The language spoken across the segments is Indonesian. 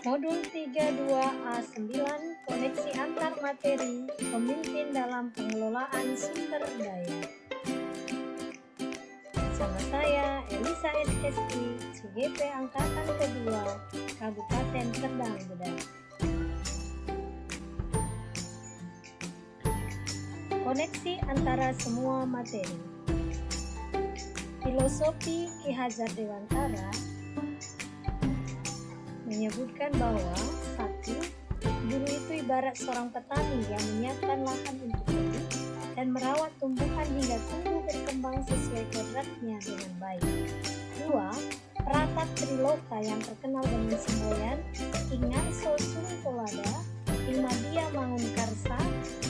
Modul 32A9 Koneksi antar materi pemimpin dalam pengelolaan sumber daya. Bersama saya Elisa SSI, CGP Angkatan Kedua, Kabupaten Serdang Bedagai. Koneksi antara semua materi. Filosofi Ki Hajar Dewantara menyebutkan bahwa satu, guru itu ibarat seorang petani yang menyiapkan lahan untuk benih dan merawat tumbuhan hingga tumbuh berkembang sesuai kodratnya dengan baik. Dua, peratat Triloka yang terkenal dengan semboyan Ingarso Sungkolada, Ilmadia Mangun Karsa,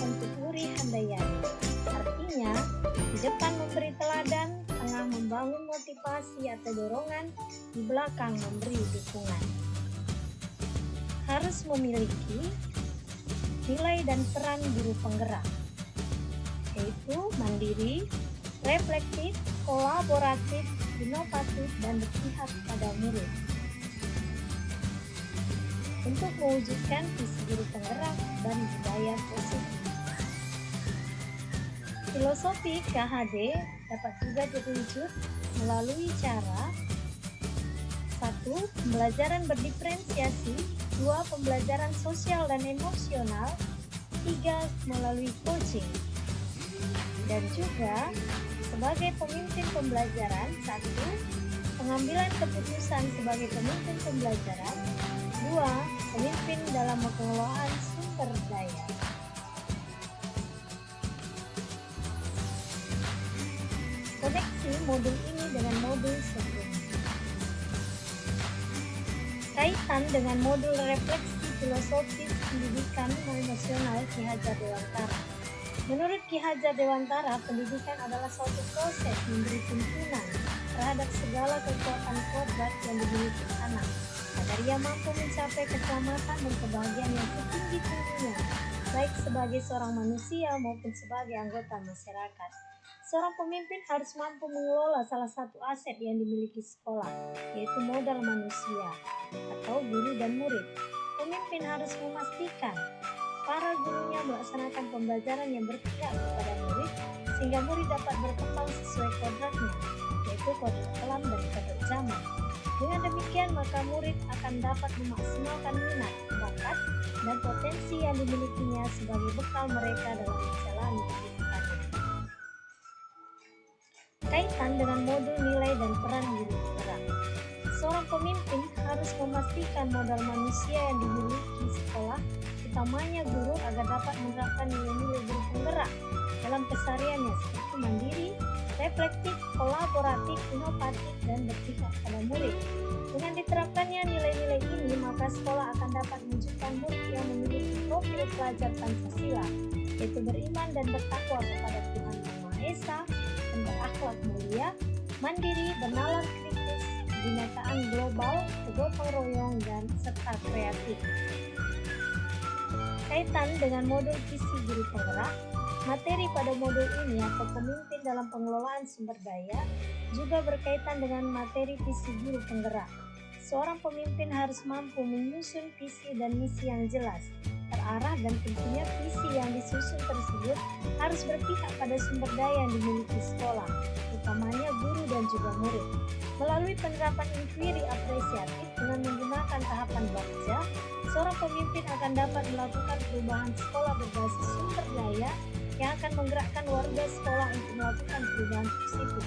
untuk Uri Handayani. Artinya, di depan memberi teladan, tengah membangun motivasi atau dorongan, di belakang memberi dukungan. Harus memiliki nilai dan peran guru penggerak, yaitu mandiri, reflektif, kolaboratif, inovatif, dan berpihak pada murid. Untuk mewujudkan visi guru penggerak dan budaya positif. Filosofi KHD dapat juga diwujud melalui cara 1. Pembelajaran berdiferensiasi, 2. Pembelajaran sosial dan emosional, 3. Melalui coaching. Dan juga sebagai pemimpin pembelajaran, 1. Pengambilan keputusan sebagai pemimpin pembelajaran, 2. Pemimpin dalam pengelolaan sumber daya. Koneksi modul ini dengan modul sebelumnya. Kaitan dengan modul refleksi filosofis pendidikan emosional Ki Hajar Dewantara. Menurut Ki Hajar Dewantara, pendidikan adalah suatu proses memberi tuntunan terhadap segala kekuatan kodrat yang dimiliki anak, agar ia mampu mencapai keselamatan dan kebahagiaan yang setinggi-tingginya, baik sebagai seorang manusia maupun sebagai anggota masyarakat. Seorang pemimpin harus mampu mengelola salah satu aset yang dimiliki sekolah, yaitu modal manusia atau guru dan murid. Pemimpin harus memastikan para gurunya melaksanakan pembelajaran yang berpihak kepada murid, sehingga murid dapat berkembang sesuai kodratnya, yaitu kodrat alam dan kodrat zaman. Dengan demikian, maka murid akan dapat memaksimalkan minat, bakat, dan potensi yang dimilikinya sebagai bekal mereka dalam menjalani kehidupannya. Kaitan dengan modul nilai dan peran guru penggerak. Seorang pemimpin harus memastikan modal manusia yang dimiliki sekolah, utamanya guru, agar dapat menerapkan nilai-nilai guru penggerak dalam kesehariannya seperti mandiri, reflektif, kolaboratif, inovatif, dan berpihak pada murid. Dengan diterapkannya nilai-nilai ini, maka sekolah akan dapat mewujudkan murid yang memiliki profil pelajar Pancasila, yaitu beriman dan bertakwa kepada Tuhan Yang Maha Esa, dan berakhlak mulia, mandiri, bernalar kritis, binatang global, bergotong royong, dan serta kreatif. Kaitan dengan modul visi guru penggerak, materi pada modul ini atau pemimpin dalam pengelolaan sumber daya juga berkaitan dengan materi visi guru penggerak. Seorang pemimpin harus mampu menyusun visi dan misi yang jelas, terarah, dan tentunya visi yang disusun tersebut harus berpihak pada sumber daya yang dimiliki sekolah, utamanya guru dan juga murid. Melalui penerapan inquiry apresiatif dengan menggunakan tahapan bakja, seorang pemimpin akan dapat melakukan perubahan sekolah berbasis sumber daya yang akan menggerakkan warga sekolah untuk melakukan perubahan positif.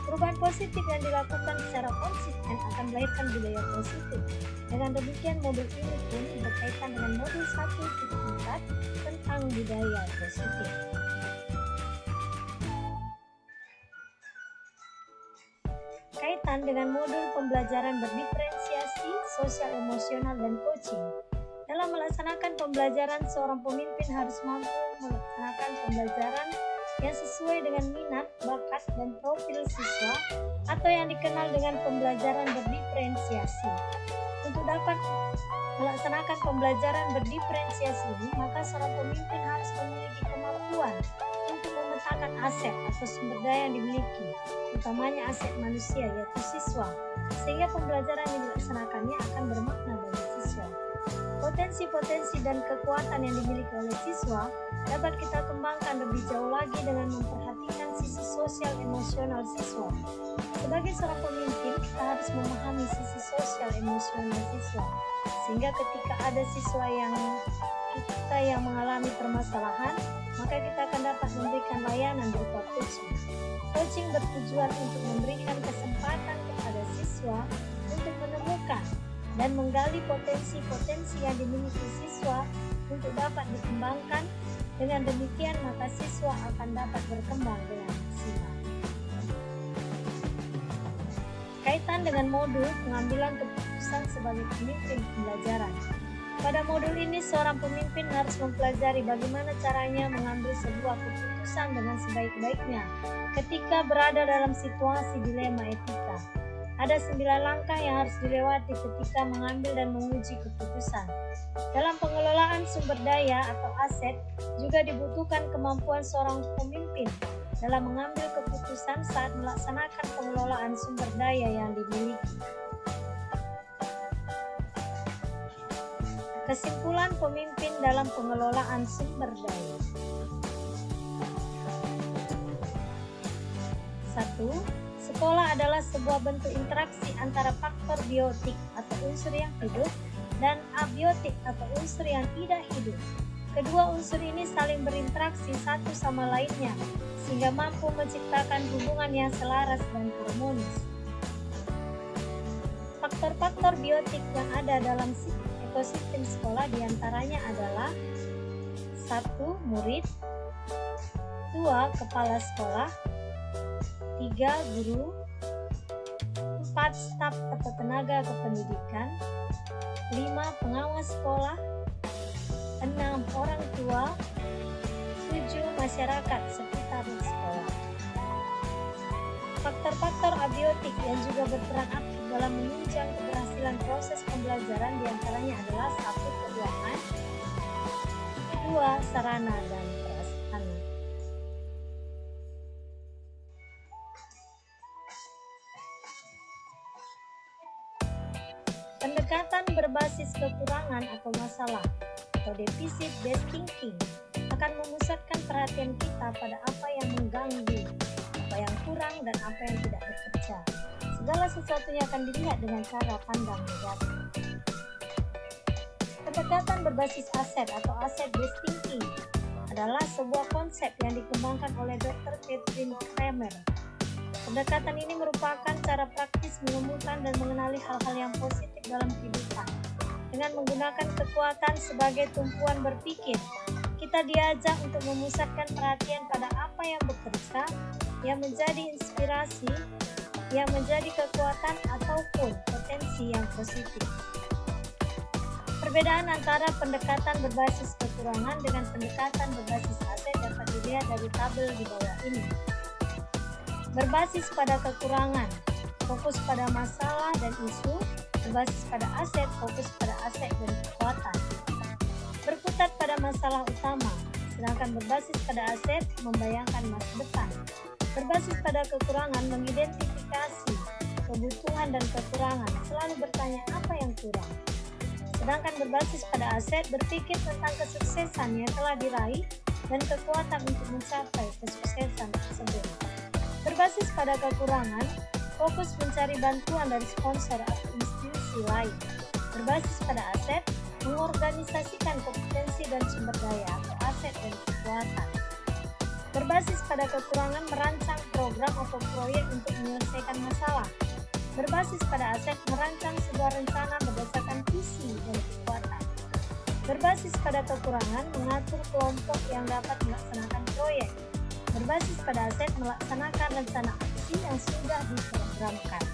Perubahan positif yang dilakukan secara konsisten akan melahirkan budaya positif. Dengan demikian, modul ini pun berkaitan dengan modul 1.4 tentang budaya positif. Kaitan dengan modul pembelajaran berdiferensiasi, sosial, emosional, dan coaching. Dalam melaksanakan pembelajaran, seorang pemimpin harus mampu melaksanakan pembelajaran yang sesuai dengan minat, bakat, dan profil siswa, atau yang dikenal dengan pembelajaran berdiferensiasi. Untuk dapat melaksanakan pembelajaran berdiferensiasi ini, maka seorang pemimpin harus memiliki kemampuan untuk memetakan menggunakan aset atau sumber daya yang dimiliki, utamanya aset manusia yaitu siswa, sehingga pembelajaran yang dilaksanakannya akan bermakna bagi siswa. Potensi-potensi dan kekuatan yang dimiliki oleh siswa dapat kita kembangkan lebih jauh lagi dengan memperhatikan sisi sosial emosional siswa. Sebagai seorang pemimpin, kita harus memahami sisi sosial emosional siswa, sehingga ketika ada siswa yang mengalami permasalahan, maka kita akan dapat memberikan layanan berupa coaching. Coaching bertujuan untuk memberikan kesempatan kepada siswa untuk menemukan dan menggali potensi-potensi yang dimiliki siswa untuk dapat dikembangkan. Dengan demikian, maka siswa akan dapat berkembang dengan maksimal. Kaitan dengan modul pengambilan keputusan sebagai pemimpin pembelajaran. Pada modul ini, seorang pemimpin harus mempelajari bagaimana caranya mengambil sebuah keputusan dengan sebaik-baiknya ketika berada dalam situasi dilema etika. Ada 9 langkah yang harus dilewati ketika mengambil dan menguji keputusan. Dalam pengelolaan sumber daya atau aset, juga dibutuhkan kemampuan seorang pemimpin dalam mengambil keputusan saat melaksanakan pengelolaan sumber daya yang dimiliki. Kesimpulan pemimpin dalam pengelolaan sumber daya. 1. Sekolah adalah sebuah bentuk interaksi antara faktor biotik atau unsur yang hidup dan abiotik atau unsur yang tidak hidup. Kedua unsur ini saling berinteraksi satu sama lainnya sehingga mampu menciptakan hubungan yang selaras dan harmonis. Faktor-faktor biotik yang ada dalam ekosistem sekolah diantaranya adalah 1. Murid, 2. Kepala sekolah, 3. Guru, 4. Staf atau tenaga kependidikan, 5. Pengawas sekolah, 6. Orang tua, 7. Masyarakat sekitar sekolah. Faktor-faktor abiotik yang juga berperan aktif dalam menunjang keberhasilan proses pembelajaran diantaranya adalah 1. Keuangan, 2. Sarana dan prasarana. Pendekatan berbasis kekurangan atau masalah atau deficit based thinking akan memusatkan perhatian kita pada apa yang mengganggu, apa yang kurang, dan apa yang tidak bekerja. Segala sesuatunya akan dilihat dengan cara pandang negatif. Pendekatan berbasis aset atau asset based thinking adalah sebuah konsep yang dikembangkan oleh Dr. Catherine Kramer. Pendekatan ini merupakan cara praktis menemukan dan mengenali hal-hal yang positif dalam kehidupan. Dengan menggunakan kekuatan sebagai tumpuan berpikir, kita diajak untuk memusatkan perhatian pada apa yang bekerja, yang menjadi inspirasi, yang menjadi kekuatan ataupun potensi yang positif. Perbedaan antara pendekatan berbasis kekurangan dengan pendekatan berbasis aset dapat dilihat dari tabel di bawah ini. Berbasis pada kekurangan, fokus pada masalah dan isu. Berbasis pada aset, fokus pada aset dan kekuatan. Berkutat pada masalah utama, sedangkan berbasis pada aset membayangkan masa depan. Berbasis pada kekurangan mengidentifikasi kebutuhan dan kekurangan, selalu bertanya apa yang kurang. Sedangkan berbasis pada aset berpikir tentang kesuksesan yang telah diraih dan kekuatan untuk mencapai kesuksesan tersebut. Berbasis pada kekurangan, fokus mencari bantuan dari sponsor atau institusi lain. Berbasis pada aset, mengorganisasikan kompetensi dan sumber daya atau aset dan kekuatan. Berbasis pada kekurangan, merancang program atau proyek untuk menyelesaikan masalah. Berbasis pada aset, merancang sebuah rencana berdasarkan visi dan kekuatan. Berbasis pada kekurangan, mengatur kelompok yang dapat melaksanakan proyek. Berbasis pada aset, melaksanakan rencana aksi yang sudah diprogramkan.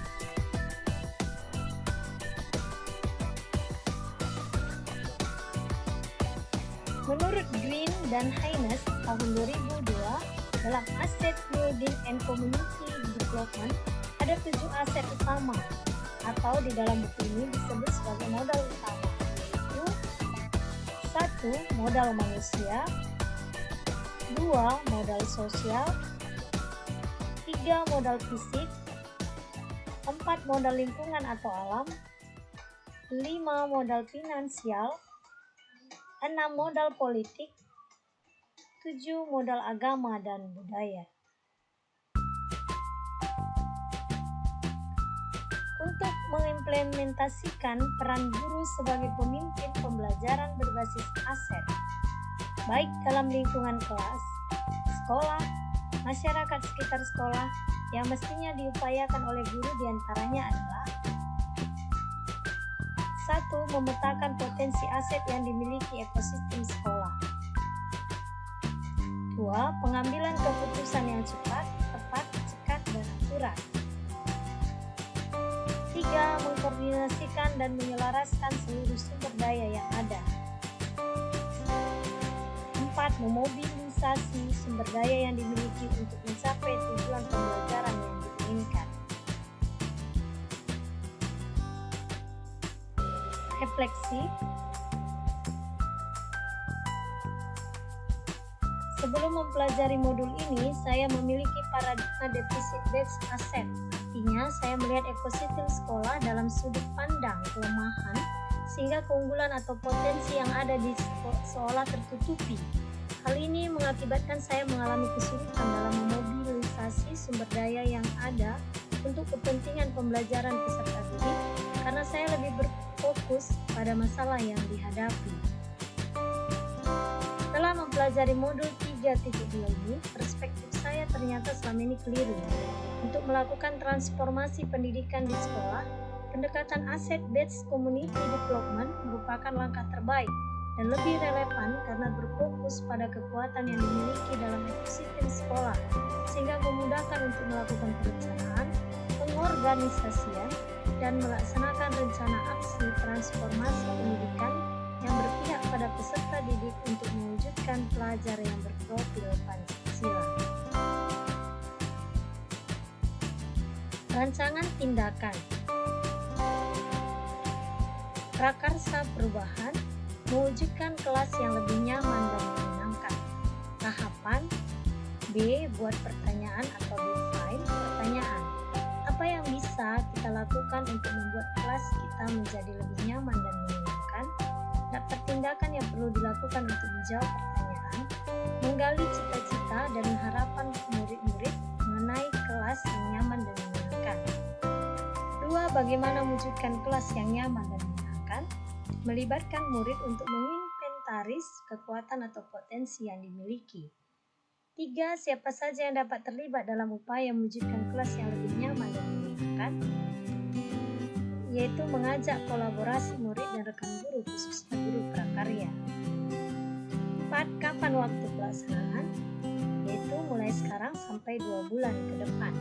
Menurut Green dan Haynes tahun 2002, dalam Asset Building and Community Development ada 7 aset utama atau di dalam buku ini disebut sebagai modal utama, yaitu 1. Modal manusia, 2. Modal sosial. 3. Modal fisik. 4. Modal lingkungan atau alam. 5. Modal finansial. 6. Modal politik. 7. Modal agama dan budaya. Untuk mengimplementasikan peran guru sebagai pemimpin pembelajaran berbasis aset, baik dalam lingkungan kelas, sekolah, masyarakat sekitar sekolah, yang mestinya diupayakan oleh guru diantaranya adalah 1. Memetakan potensi aset yang dimiliki ekosistem sekolah. 2. Pengambilan keputusan yang cepat, tepat, cekat, dan akurat. 3. Mengkoordinasikan dan menyelaraskan seluruh sumber daya yang ada. 4. Memobilisasi sumber daya yang dimiliki untuk mencapai tujuan pembelajaran yang diinginkan. Refleksi. Sebelum mempelajari modul ini, saya memiliki paradigma defisit based asset. Artinya, saya melihat ekosistem sekolah dalam sudut pandang kelemahan, sehingga keunggulan atau potensi yang ada di sekolah tertutupi. Hal ini mengakibatkan saya mengalami kesulitan dalam memobilisasi sumber daya yang ada untuk kepentingan pembelajaran peserta didik, karena saya lebih berfokus pada masalah yang dihadapi. Setelah mempelajari modul 3.2 ini, perspektif saya ternyata selama ini keliru. Untuk melakukan transformasi pendidikan di sekolah, pendekatan asset-based community development merupakan langkah terbaik dan lebih relevan karena berfokus pada kekuatan yang dimiliki dalam ekosistem sekolah, sehingga memudahkan untuk melakukan perencanaan, pengorganisasian, dan melaksanakan rencana aksi transformasi pendidikan yang berpihak pada peserta didik untuk mewujudkan pelajar yang berprofil Pancasila. Rancangan tindakan. Prakarsa perubahan, mewujudkan kelas yang lebih nyaman dan menyenangkan. Tahapan B. Buat pertanyaan atau define pertanyaan. Apa yang bisa kita lakukan untuk membuat kelas kita menjadi lebih nyaman dan menyenangkan? Daftar tindakan yang perlu dilakukan untuk menjawab pertanyaan, menggali cita-cita dan harapan murid-murid mengenai kelas yang nyaman dan menyenangkan. 2. Bagaimana mewujudkan kelas yang nyaman dan menyenangkan? Melibatkan murid untuk menginventaris kekuatan atau potensi yang dimiliki. 3. Siapa saja yang dapat terlibat dalam upaya mewujudkan kelas yang lebih nyaman dan menyenangkan? Yaitu mengajak kolaborasi murid dan rekan guru, khususnya guru prakarya. 4. Kapan waktu pelaksanaan? Yaitu mulai sekarang sampai 2 bulan ke depan.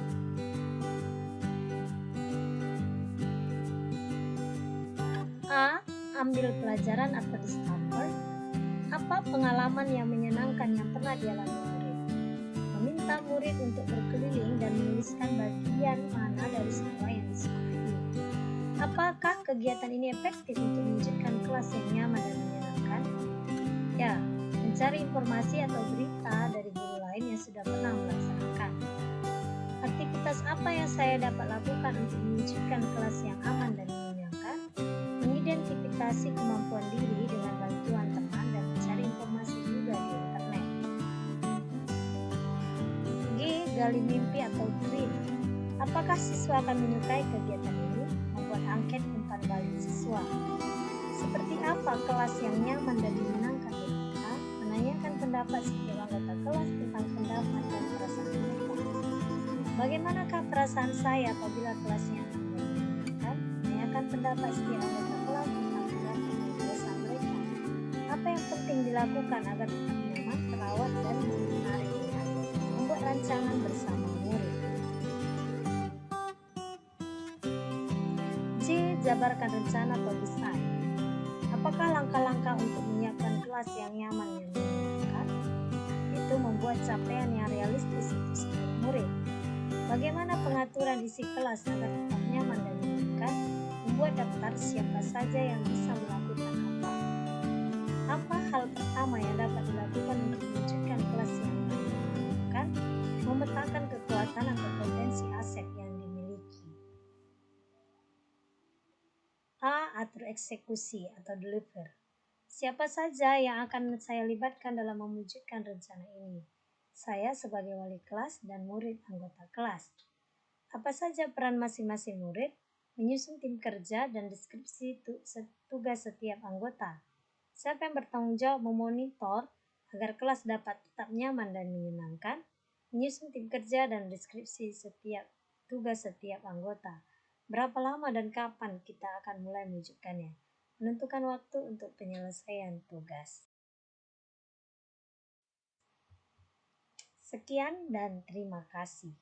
A. Ambil pelajaran atau discover. Apa pengalaman yang menyenangkan yang pernah dialami murid? Meminta murid untuk berkeliling dan menuliskan bagian mana dari sekolah yang disukai. Apakah kegiatan ini efektif untuk mewujudkan kelas yang nyaman dan menyenangkan? Ya, mencari informasi atau berita dari guru lain yang sudah pernah melaksanakan. Aktivitas apa yang saya dapat lakukan untuk mewujudkan kelas yang aman dan menyenangkan? Mengidentifikasi kemampuan diri dengan bantuan teman dan mencari informasi juga di internet. G. Gali mimpi atau dream. Apakah siswa akan menyukai kegiatan ini? Membuat angket umpan balik siswa. Seperti apa kelas yang nyaman dan menyenangkan bagi kita? Menanyakan pendapat setiap anggota kelas tentang pendapat dan perasaan mereka. Bagaimanakah perasaan saya apabila kelasnya aman dan menyenangkan? Menanyakan pendapat setiap anggota kelas tentang pendapat dan perasaan mereka. Apa yang penting dilakukan agar tetap nyaman, terawat, dan menarik minat? Membuat rancangan bersama murid. C. Jabarkan rencana atau desain. Apakah langkah-langkah untuk menyiapkan kelas yang nyaman dan menyenangkan? Itu membuat capaian yang realistis untuk seluruh murid. Bagaimana pengaturan isi kelas agar tetap nyaman dan menyenangkan? Membuat daftar siapa saja yang bisa melakukan apa. Apa hal pertama yang dapat dilakukan untuk mewujudkan kelas yang atur eksekusi atau deliver. Siapa saja yang akan saya libatkan dalam mewujudkan rencana ini? Saya sebagai wali kelas dan murid anggota kelas. Apa saja peran masing-masing murid? Menyusun tim kerja dan deskripsi tugas setiap anggota. Siapa yang bertanggung jawab memonitor agar kelas dapat tetap nyaman dan menyenangkan? Menyusun tim kerja dan deskripsi tugas setiap anggota. Berapa lama dan kapan kita akan mulai mewujudkannya? Menentukan waktu untuk penyelesaian tugas. Sekian dan terima kasih.